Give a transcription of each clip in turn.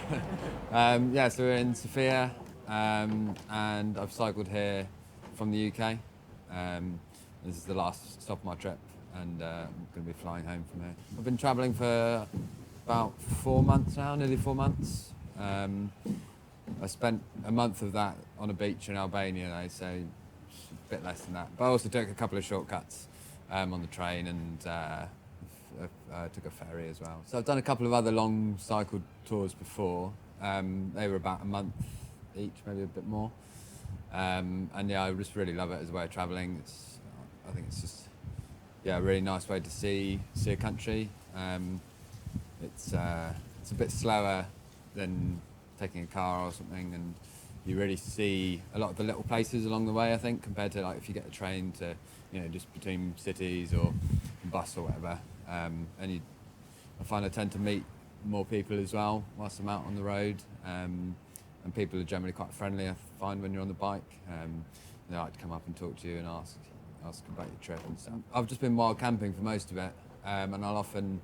Yeah, so we're in Sofia, and I've cycled here from the UK. This is the last stop of my trip, and I'm going to be flying home from here. I've been travelling for about 4 months now, nearly 4 months. I spent a month of that on a beach in Albania, though, so a bit less than that. But I also took a couple of shortcuts on the train and took a ferry as well. So I've done a couple of other long cycle tours before. They were about a month each, maybe a bit more. And yeah, I just really love it as a way of travelling. I think it's just a really nice way to see a country. It's a bit slower than taking a car or something, and you really see a lot of the little places along the way, I think, compared to like if you get a train to, just between cities or bus or whatever. I find I tend to meet more people as well whilst I'm out on the road, and people are generally quite friendly, I find, when you're on the bike. They like to come up and talk to you and ask about your trip and stuff. I've just been wild camping for most of it, and I'll often,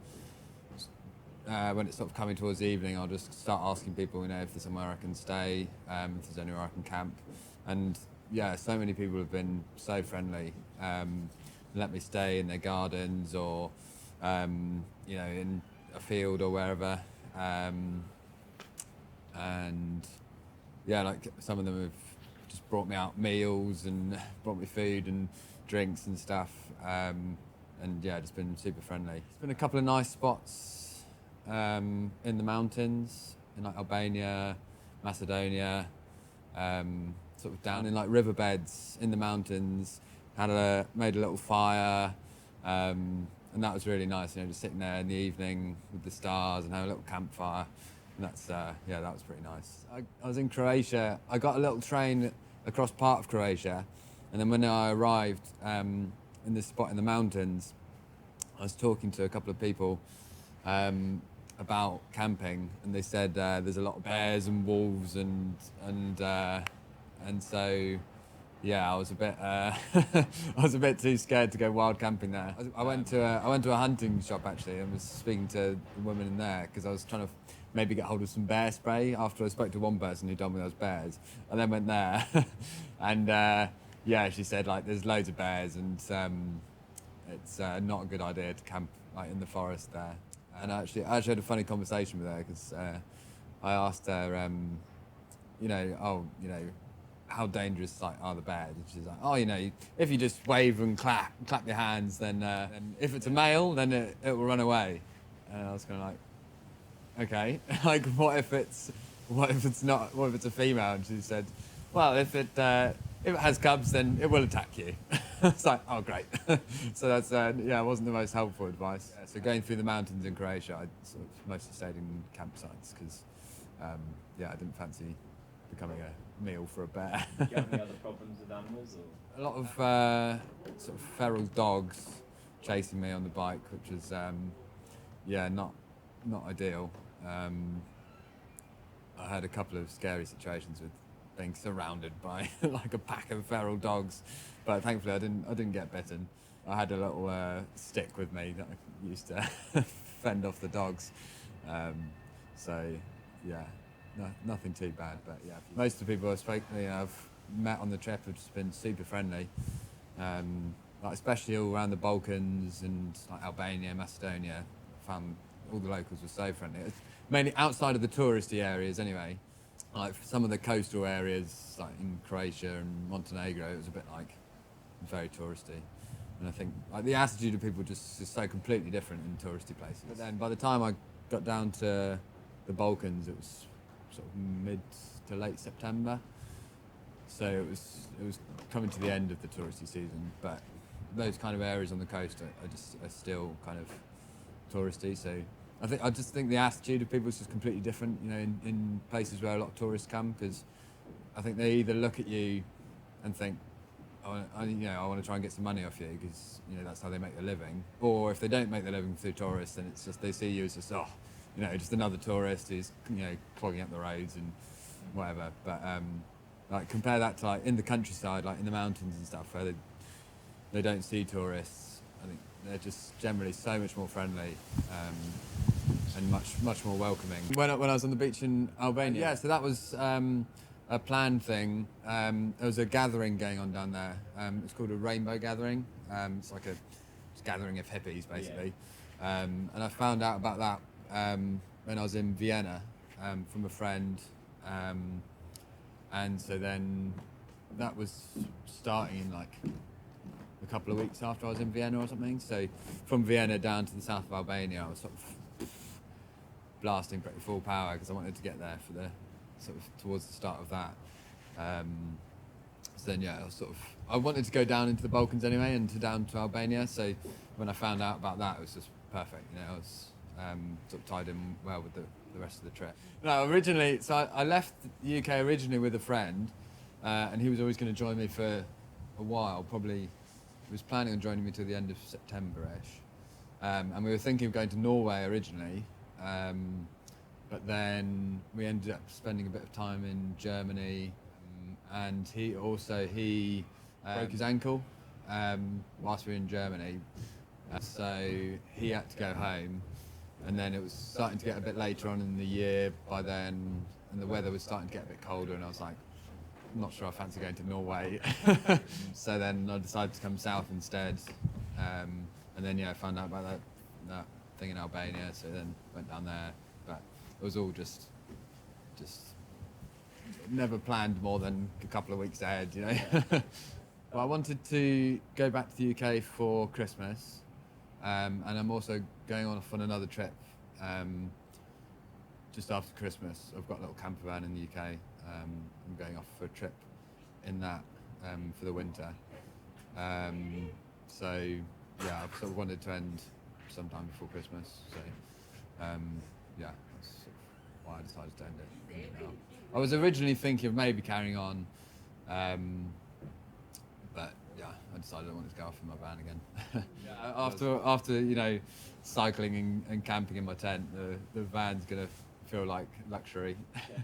when it's sort of coming towards the evening, I'll just start asking people, if there's somewhere I can stay, if there's anywhere I can camp. And yeah, so many people have been so friendly, let me stay in their gardens or, in a field or wherever. And yeah, like some of them have just brought me out meals and brought me food and drinks and stuff. And yeah, just been super friendly. It's been a couple of nice spots in the mountains, in like Albania, Macedonia, sort of down in like riverbeds in the mountains. Made a little fire, and that was really nice. Just sitting there in the evening with the stars and having a little campfire. And that's that was pretty nice. I was in Croatia. I got a little train across part of Croatia, and then when I arrived in this spot in the mountains, I was talking to a couple of people about camping, and they said there's a lot of bears and wolves and so yeah, I was a bit too scared to go wild camping there. I went to a hunting shop actually, and was speaking to the woman in there because I was trying to maybe get hold of some bear spray after I spoke to one person who told me there was bears, and then went there, and yeah, she said like there's loads of bears and it's not a good idea to camp like in the forest there. And I actually had a funny conversation with her because I asked her, how dangerous are the bears? And she's like, if you just wave and clap your hands, then if it's a male, then it will run away. And I was kind of like, okay, like what if it's a female? And she said, well, if it has cubs, then it will attack you. It's like, oh great. So that's it wasn't the most helpful advice. Yeah, so going through the mountains in Croatia, I sort of mostly stayed in campsites because I didn't fancy becoming a meal for a bear. Do you have any other problems with animals? Or? A lot of sort of feral dogs chasing me on the bike, which is not ideal. I had a couple of scary situations with being surrounded by like a pack of feral dogs, but thankfully I didn't get bitten. I had a little stick with me that I used to fend off the dogs. So yeah. No, nothing too bad, but yeah. Most of the people I've met on the trip have just been super friendly, like especially all around the Balkans and like Albania, Macedonia. I found all the locals were so friendly. It's mainly outside of the touristy areas anyway. Like some of the coastal areas, like in Croatia and Montenegro, it was a bit like very touristy. And I think like the attitude of people just is so completely different in touristy places. But then by the time I got down to the Balkans, it was sort of mid to late September, so it was coming to the end of the touristy season. But those kind of areas on the coast are still kind of touristy. So I just think the attitude of people is just completely different. In places where a lot of tourists come, because I think they either look at you and think, I want to try and get some money off you because that's how they make their living. Or if they don't make their living through tourists, then it's just they see you as just just another tourist who's clogging up the roads and whatever. But like compare that to like in the countryside, like in the mountains and stuff, where they don't see tourists. I think they're just generally so much more friendly. and much more welcoming. When I was on the beach in Albania, yeah, so that was a planned thing. There was a gathering going on down there. It's called a rainbow gathering. It's like a gathering of hippies, basically. And I found out about that when I was in Vienna from a friend. And so then that was starting in like a couple of weeks after I was in Vienna or something. So from Vienna down to the south of Albania, I was sort of blasting pretty full power because I wanted to get there for the sort of towards the start of that. So then, yeah, I wanted to go down into the Balkans anyway and down to Albania. So when I found out about that, it was just perfect. You know, it was sort of tied in well with the rest of the trip. No, originally, so I left the UK originally with a friend, and he was always going to join me for a while. Probably, he was planning on joining me till the end of September-ish. And we were thinking of going to Norway originally, but then we ended up spending a bit of time in Germany, and he broke his ankle whilst we were in Germany, so he had to go home. And then it was starting to get a bit later on in the year by then, and the weather was starting to get a bit colder, and I was like, I'm not sure I fancy going to Norway. So then I decided to come south instead. And then, yeah, I found out about that thing in Albania, so then went down there. But it was all just never planned more than a couple of weeks ahead, you know. Well, I wanted to go back to the UK for Christmas. And I'm also going off on another trip just after Christmas. I've got a little camper van in the UK. I'm going off for a trip in that for the winter. So yeah, I've sort of wanted to end sometime before Christmas. So yeah, that's sort of why I decided to end it now. I was originally thinking of maybe carrying on, but yeah, I decided I wanted to go off in my van again. After you know, cycling and camping in my tent, the van's gonna feel like luxury. Yeah.